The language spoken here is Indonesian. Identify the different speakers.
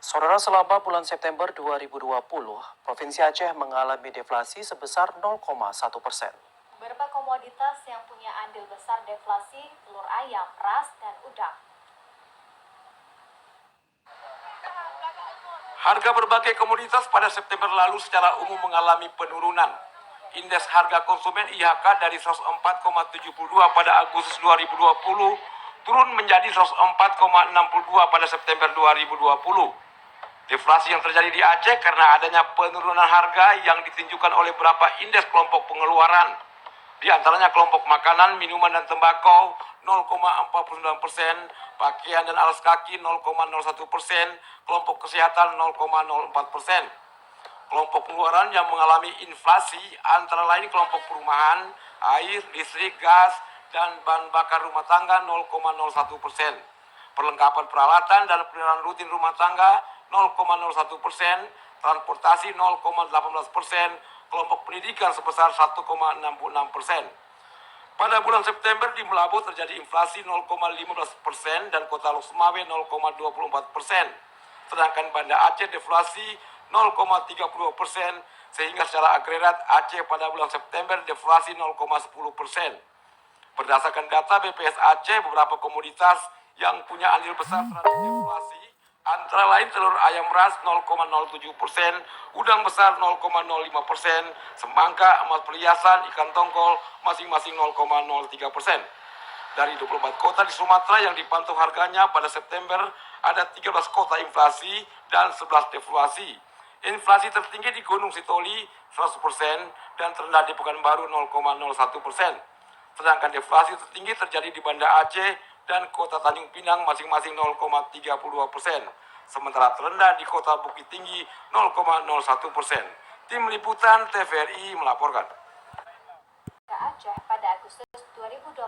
Speaker 1: Saudara, selama bulan September 2020, Provinsi Aceh mengalami deflasi sebesar 0,1%.
Speaker 2: Beberapa komoditas yang punya andil besar deflasi, telur ayam, beras, dan udang.
Speaker 3: Harga berbagai komoditas pada September lalu secara umum mengalami penurunan. Indeks harga konsumen IHK dari 104,72 pada Agustus 2020 turun menjadi 104,62 pada September 2020. Deflasi yang terjadi di Aceh karena adanya penurunan harga yang ditunjukkan oleh beberapa indeks kelompok pengeluaran. Di antaranya kelompok makanan, minuman, dan tembakau 0,49%, pakaian dan alas kaki 0,01%, kelompok kesehatan 0,04%. Kelompok pengeluaran yang mengalami inflasi antara lain kelompok perumahan, air, listrik, gas, dan bahan bakar rumah tangga 0,01%. Perlengkapan peralatan dan pemeliharaan rutin rumah tangga 0,01%, transportasi 0,18%, kelompok pendidikan sebesar 1,66%. Pada bulan September di Melabu terjadi inflasi 0,15% dan Kota Lok Sumawe 0,24%. Sedangkan Banda Aceh deflasi 0,32%, sehingga secara agregat Aceh pada bulan September deflasi 0,10%. Berdasarkan data BPS Aceh, beberapa komoditas yang punya andil besar terhadap deflasi antara lain telur ayam ras 0,07%, udang besar 0,05%, semangka, emas perhiasan, ikan tongkol masing-masing 0,03%. Dari 24 kota di Sumatera yang dipantau harganya pada September, ada 13 kota inflasi dan 11 deflasi. Inflasi tertinggi di Gunung Sitoli 100% dan terendah di Pekanbaru 0,01%. Sedangkan deflasi tertinggi terjadi di Banda Aceh dan Kota Tanjung Pinang masing-masing 0,32%. Sementara terendah di Kota Bukit Tinggi 0,01%. Tim Liputan TVRI melaporkan.
Speaker 2: Aceh pada Agustus 2020